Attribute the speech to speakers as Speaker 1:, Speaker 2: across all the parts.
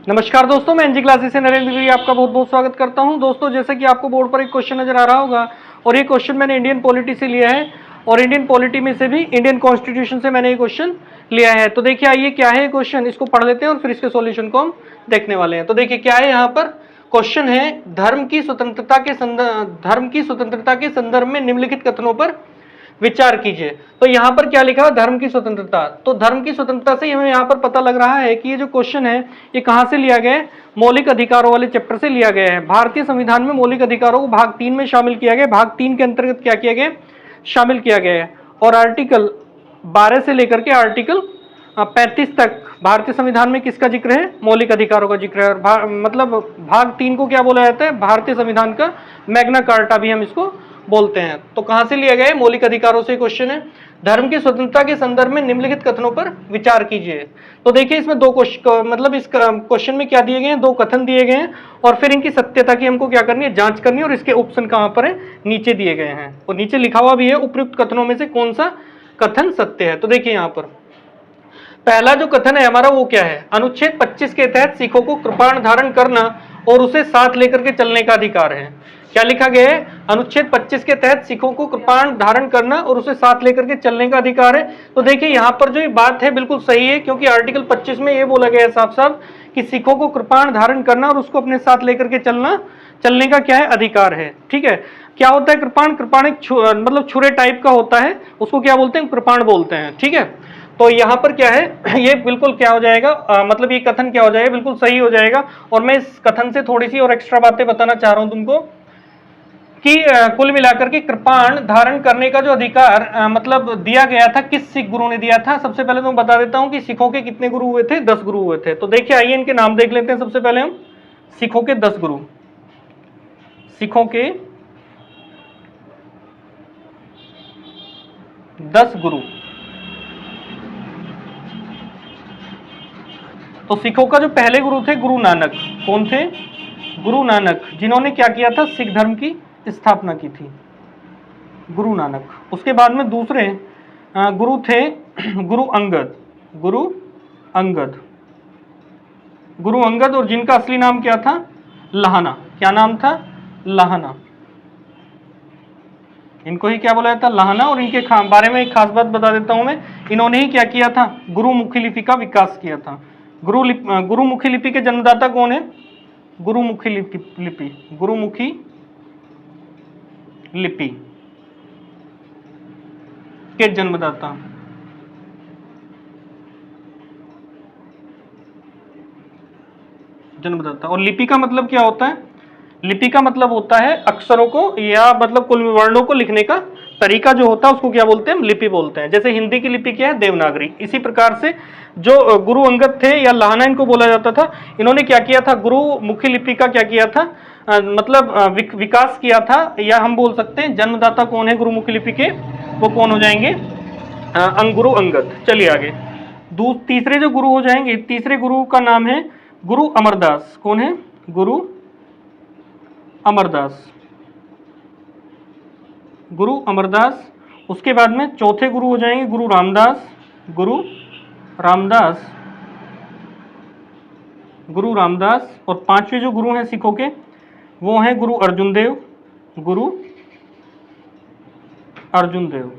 Speaker 1: नमस्कार दोस्तों, मैं एनजी क्लासेस से नरेंद्र गिरी आपका बहुत बहुत स्वागत करता हूं। दोस्तों, जैसे कि आपको बोर्ड पर एक क्वेश्चन नजर आ रहा होगा और ये क्वेश्चन मैंने इंडियन पॉलिटी से लिया है और इंडियन पॉलिटी में से भी इंडियन कॉन्स्टिट्यूशन से मैंने ये क्वेश्चन लिया है। तो देखिए, आइए क्या है क्वेश्चन, इसको पढ़ लेते हैं और फिर इसके सॉल्यूशन को हम देखने वाले हैं। तो देखिए क्या है, यहाँ पर क्वेश्चन है, धर्म की स्वतंत्रता के संदर्भ में निम्नलिखित कथनों पर विचार कीजिए। तो यहां पर क्या लिखा है, धर्म की स्वतंत्रता। तो धर्म की स्वतंत्रता से हमें यहां पर पता लग रहा है कि ये जो क्वेश्चन है ये कहां से लिया गया है, मौलिक अधिकारों वाले चैप्टर से लिया गया है। भारतीय संविधान में मौलिक अधिकारों को भाग 3 में शामिल किया गया। भाग 3 के अंतर्गत क्या किया गया, शामिल किया गया है। और आर्टिकल 12 से लेकर के आर्टिकल 35 तक भारतीय संविधान में किसका जिक्र है, मौलिक अधिकारों का जिक्र है। और मतलब भाग 3 को क्या बोला जाता है, भारतीय संविधान का मैग्ना कार्टा भी हम इसको बोलते हैं। तो कहां से लिया गया है, मौलिक अधिकारों से क्वेश्चन है। धर्म की स्वतंत्रता के संदर्भ में निम्नलिखित कथनों पर विचार कीजिए। तो देखिए इसमें दो क्वेश्चन, मतलब इस क्वेश्चन में क्या दिए गए हैं, दो कथन दिए गए हैं और फिर इनकी सत्यता की हमको क्या करनी है, जांच करनी है। और इसके ऑप्शन कहां पर है, नीचे दिए गए हैं और नीचे लिखा हुआ भी है उपयुक्त कथनों में से कौन सा कथन सत्य है। तो देखिए यहाँ पर पहला जो कथन है हमारा वो क्या है, अनुच्छेद 25 के तहत सिखों को कृपाण धारण करना और उसे साथ लेकर के चलने का अधिकार है। क्या लिखा गया है, अनुच्छेद 25 के तहत सिखों को कृपाण धारण करना और उसे साथ लेकर के चलने का अधिकार है। तो देखिए यहाँ पर जो ये बात है बिल्कुल सही है, क्योंकि आर्टिकल 25 में ये बोला गया है साफ साफ कि सिखों को कृपाण धारण करना और उसको अपने साथ लेकर के चलने का क्या है, अधिकार है। ठीक है, क्या होता है कृपाण, कृपाण एक मतलब छुरे टाइप का होता है, उसको क्या बोलते हैं, कृपाण बोलते हैं। ठीक है, तो यहाँ पर क्या है, ये बिल्कुल क्या हो जाएगा, मतलब ये कथन क्या हो जाएगा, बिल्कुल सही हो जाएगा। और मैं इस कथन से थोड़ी सी और एक्स्ट्रा बातें बताना चाह रहा हूं तुमको कि कुल मिलाकर के कृपाण धारण करने का जो अधिकार मतलब दिया गया था, किस सिख गुरु ने दिया था। सबसे पहले तो मैं बता देता हूं कि सिखों के कितने गुरु हुए थे, 10 गुरु हुए थे। तो देखिए आइए इनके नाम देख लेते हैं। सबसे पहले हम सिखों के 10 गुरु, सिखों के 10 गुरु। तो सिखों का जो पहले गुरु थे गुरु नानक, कौन थे, गुरु नानक, जिन्होंने क्या किया था, सिख धर्म की स्थापना की थी, गुरु नानक। उसके बाद में दूसरे गुरु थे गुरु अंगद, गुरु अंगद, गुरु अंगद, और जिनका असली नाम क्या था, लाहना। क्या नाम था, लाहना। इनको ही क्या बोला जाता है, लाहना। और इनके बारे में एक खास बात बता देता हूं मैं, इन्होंने ही क्या किया था, गुरुमुखी लिपि का विकास किया था। गुरुमुखी लिपि के जन्मदाता कौन है, गुरुमुखी लिपि, गुरुमुखी लिपि के जन्मदाता, और लिपि का मतलब क्या होता है, लिपि का मतलब होता है अक्षरों को या मतलब कुल वर्णों को लिखने का तरीका जो होता है उसको क्या बोलते हैं, हम लिपि बोलते हैं। जैसे हिंदी की लिपि क्या है, देवनागरी। इसी प्रकार से जो गुरु अंगद थे या लाहना इनको बोला जाता था, इन्होंने क्या किया था, गुरुमुखी लिपि का क्या किया था, मतलब विकास किया था, या हम बोल सकते हैं जन्मदाता कौन है गुरुमुखी लिपि के, वो कौन हो जाएंगे, गुरु अंगद। चलिए आगे, तीसरे जो गुरु हो जाएंगे, तीसरे गुरु का नाम है गुरु अमरदास। कौन है, गुरु अमरदास, गुरु अमरदास। उसके बाद में चौथे गुरु हो जाएंगे गुरु रामदास, गुरु रामदास, गुरु रामदास। और पांचवे जो गुरु हैं सिखों के, वो हैं गुरु अर्जुन देव, गुरु अर्जुन देव।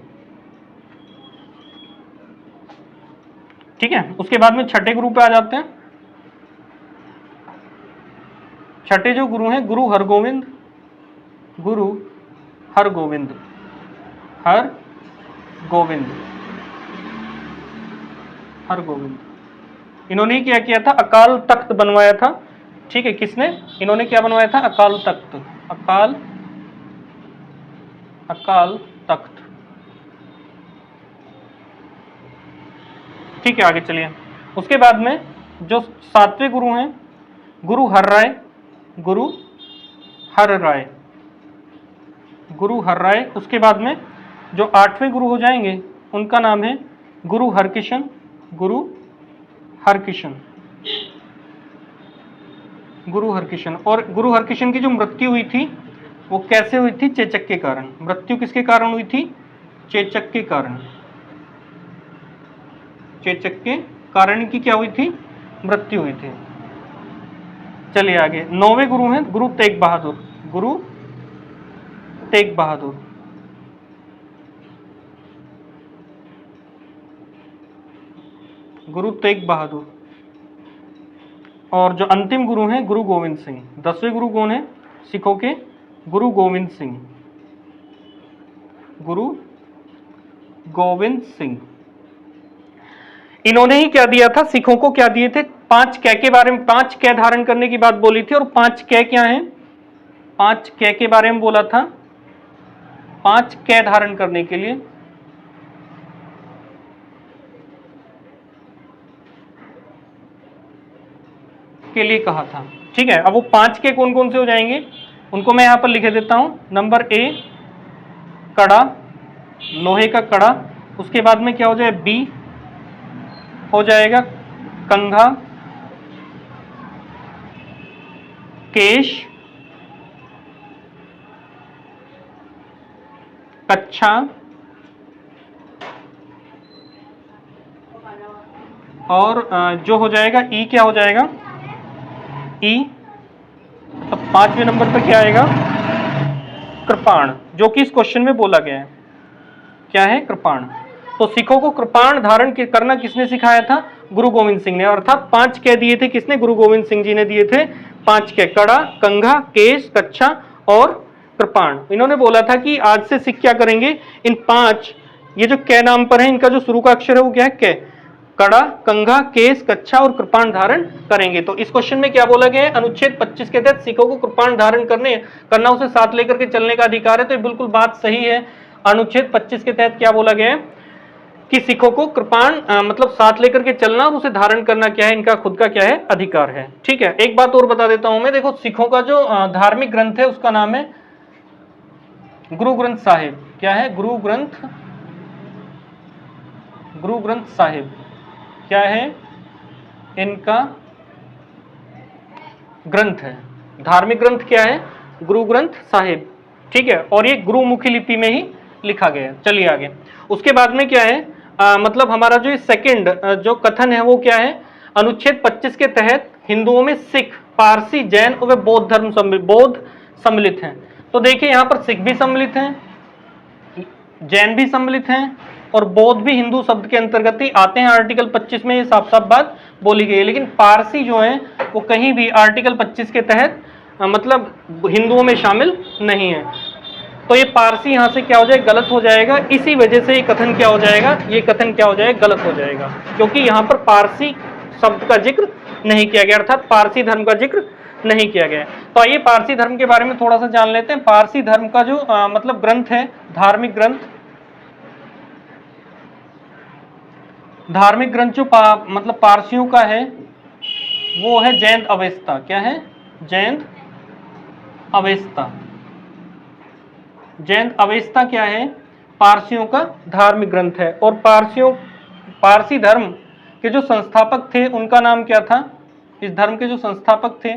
Speaker 1: ठीक है, उसके बाद में छठे गुरु पे आ जाते हैं। छठे जो गुरु हैं गुरु हरगोविंद, गुरु हरगोविंद, हरगोविंद, हरगोविंद। इन्होंने क्या किया था, अकाल तख्त बनवाया था। ठीक है, किसने, इन्होंने क्या बनवाया था, अकाल तख्त, अकाल तख्त। ठीक है, आगे चलिए। उसके बाद में जो सातवें गुरु हैं गुरु हर राय, गुरु हर राय, गुरु हर राय। उसके बाद में जो आठवें गुरु हो जाएंगे उनका नाम है गुरु हरकिशन, गुरु हरकिशन, गुरु हरकिशन। और गुरु हरकिशन की जो मृत्यु हुई थी वो कैसे हुई थी, चेचक के कारण। मृत्यु किसके कारण हुई थी, चेचक के कारण, चेचक के कारण की क्या हुई थी, मृत्यु हुई थी। चलिए आगे, 9वें गुरु हैं गुरु तेग बहादुर। गुरु तेग बहादुर, गुरु तेग बहादुर। और जो अंतिम गुरु हैं गुरु गोविंद सिंह। 10वें गुरु कौन है सिखों के? गुरु गोविंद सिंह। गुरु गोविंद सिंह। इन्होंने ही क्या दिया था सिखों को? क्या दिए थे? 5 कै के बारे में, 5 कै धारण करने की बात बोली थी। और 5 कै क्या है? 5 कै के बारे में बोला था। 5 कै धारण करने के लिए कहा था। ठीक है, अब वो 5 कै कौन कौन से हो जाएंगे उनको मैं यहां पर लिखे देता हूं। नंबर ए कड़ा, लोहे का कड़ा। उसके बाद में क्या हो जाए? बी हो जाएगा कंघा, केश, कच्छा और जो हो जाएगा ई क्या हो जाएगा? ई। अब 5वें नंबर पर क्या आएगा? कृपाण, जो कि इस क्वेश्चन में बोला गया है। क्या है? कृपाण। तो सिखों को कृपाण धारण करना किसने सिखाया था? गुरु गोविंद सिंह ने। अर्थात 5 कै दिए थे किसने? गुरु गोविंद सिंह जी ने दिए थे 5 कै। कड़ा, कंघा, केश, कच्छा और कृपाण। इन्होंने बोला था कि आज से सिख क्या करेंगे? इन 5, ये जो कै नाम पर है इनका जो शुरू का अक्षर है वो क्या है? कै। कड़ा, कंघा, केश, कच्छा और कृपाण धारण करेंगे। तो इस क्वेश्चन में क्या बोला गया है? अनुच्छेद 25 के तहत सिखों को कृपाण धारण करना उसे साथ लेकर के चलने का अधिकार है। तो ये बिल्कुल बात सही है। अनुच्छेद 25 के तहत क्या बोला गया है कि सिखों को कृपाण मतलब साथ लेकर के चलना और उसे धारण करना क्या है? इनका खुद का क्या है? अधिकार है। ठीक है, एक बात और बता देता हूं मैं। देखो, सिखों का जो धार्मिक ग्रंथ है उसका नाम है गुरु ग्रंथ साहिब। क्या है? गुरु ग्रंथ साहिब। क्या है? इनका ग्रंथ है, धार्मिक ग्रंथ क्या है? गुरु ग्रंथ साहिब। ठीक है, और ये गुरुमुखी लिपि में ही लिखा गया है। चलिए आगे, उसके बाद में क्या है? मतलब हमारा जो सेकंड जो कथन है वो क्या है? अनुच्छेद 25 के तहत हिंदुओं में सिख, पारसी, जैन और बौद्ध धर्म सम्मिलित हैं। तो देखिए यहाँ पर सिख भी सम्मिलित हैं, जैन भी सम्मिलित हैं और बौद्ध भी हिंदू शब्द के अंतर्गत ही आते हैं। आर्टिकल 25 में ये साफ साफ बात बोली गई है। लेकिन पारसी जो है वो कहीं भी आर्टिकल 25 के तहत मतलब हिंदुओं में शामिल नहीं है। तो ये पारसी यहाँ से क्या हो जाएगा? गलत हो जाएगा। इसी वजह से ये कथन क्या हो जाएगा? ये कथन क्या हो जाएगा? गलत हो जाएगा, क्योंकि यहाँ पर पारसी शब्द का जिक्र नहीं किया गया, अर्थात पारसी धर्म का जिक्र नहीं किया गया। तो आइए पारसी धर्म के बारे में थोड़ा सा जान लेते हैं। पारसी धर्म का जो मतलब ग्रंथ है, धार्मिक ग्रंथ जो मतलब पारसियों का है वो है जैन अवेस्ता। क्या है? जैन अवेस्ता। जैन अवेस्ता क्या है? पारसियों का धार्मिक ग्रंथ है। और पारसी धर्म के जो संस्थापक थे उनका नाम क्या था? इस धर्म के जो संस्थापक थे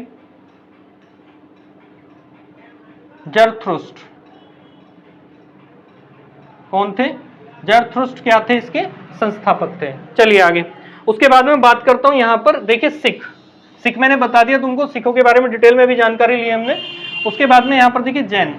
Speaker 1: जरथुस्त्र। कौन थे? जरथुस्त्र क्या थे? इसके संस्थापक थे। चलिए आगे, उसके बाद में बात करता हूं यहाँ पर। देखिए सिख मैंने बता दिया तुमको, सिखों के बारे में डिटेल में भी जानकारी ली हमने। उसके बाद में यहाँ पर देखिए जैन।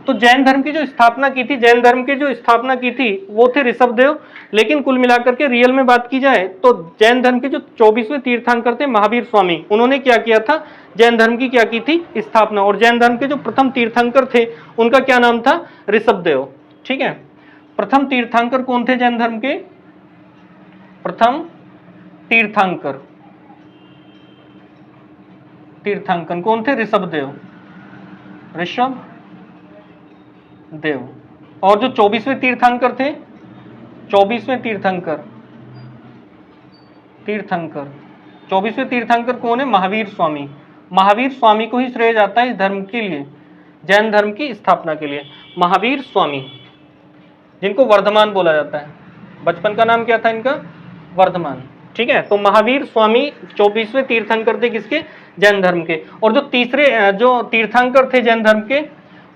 Speaker 1: तो जैन धर्म की जो स्थापना की थी, जैन धर्म की जो स्थापना की थी वो थे ऋषभदेव। लेकिन कुल मिलाकर के रियल में बात की जाए तो जैन धर्म के जो 24वें तीर्थंकर थे महावीर स्वामी, उन्होंने क्या किया था? जैन धर्म की क्या की थी? स्थापना। और जैन धर्म के जो प्रथम तीर्थंकर थे उनका क्या नाम था? ऋषभदेव। ठीक है, प्रथम तीर्थंकर कौन थे जैन धर्म के? प्रथम तीर्थंकर कौन थे? ऋषभदेव। और जो 24वें तीर्थंकर थे, 24वें तीर्थंकर 24वें तीर्थंकर कौन है? महावीर स्वामी। महावीर स्वामी को ही श्रेय जाता है इस धर्म के लिए, जैन धर्म की स्थापना के लिए। महावीर स्वामी, जिनको वर्धमान बोला जाता है। बचपन का नाम क्या था इनका? वर्धमान। ठीक है, तो महावीर स्वामी 24वें तीर्थंकर थे किसके? जैन धर्म के। और जो तीसरे जो तीर्थंकर थे जैन धर्म के,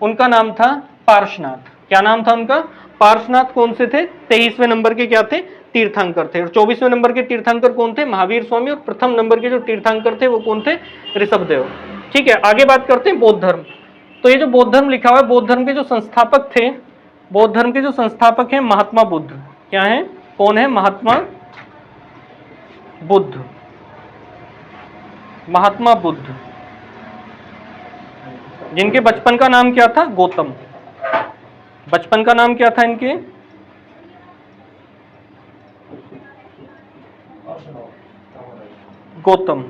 Speaker 1: उनका नाम था पार्श्वनाथ। क्या नाम था उनका? पार्श्वनाथ कौन से थे? 23वें नंबर के क्या थे? तीर्थंकर थे। और 24वें नंबर के तीर्थंकर कौन थे? महावीर स्वामी। और प्रथम नंबर के जो तीर्थंकर थे वो कौन थे? ऋषभदेव। ठीक है, आगे बात करते हैं बौद्ध धर्म। तो ये जो बौद्ध धर्म लिखा हुआ है, बौद्ध धर्म के जो संस्थापक थे, बौद्ध धर्म के जो संस्थापक हैं महात्मा बुद्ध। क्या है? कौन है? महात्मा बुद्ध। महात्मा बुद्ध, जिनके बचपन का नाम क्या था? गौतम। बचपन का नाम क्या था इनके? गौतम।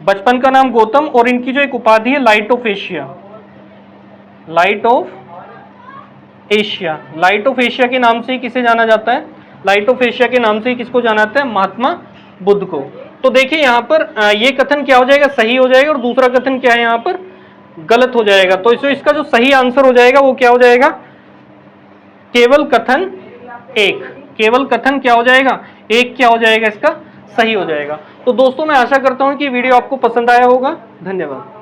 Speaker 1: बचपन का नाम गौतम। और इनकी जो एक उपाधि है light of Asia, light of Asia. Light of Asia के नाम से ही किसे जाना जाता है? लाइट ऑफ एशिया के नाम से ही किसको जाना जाता है? महात्मा बुद्ध को। तो देखिए यहाँ पर ये कथन क्या हो जाएगा? सही हो जाएगा। और दूसरा कथन क्या है यहाँ पर? गलत हो जाएगा। तो इसका जो सही आंसर हो जाएगा वो क्या हो जाएगा? केवल कथन एक। केवल कथन क्या हो जाएगा? एक क्या हो जाएगा? इसका सही हो जाएगा। तो दोस्तों मैं आशा करता हूं कि वीडियो आपको पसंद आया होगा। धन्यवाद।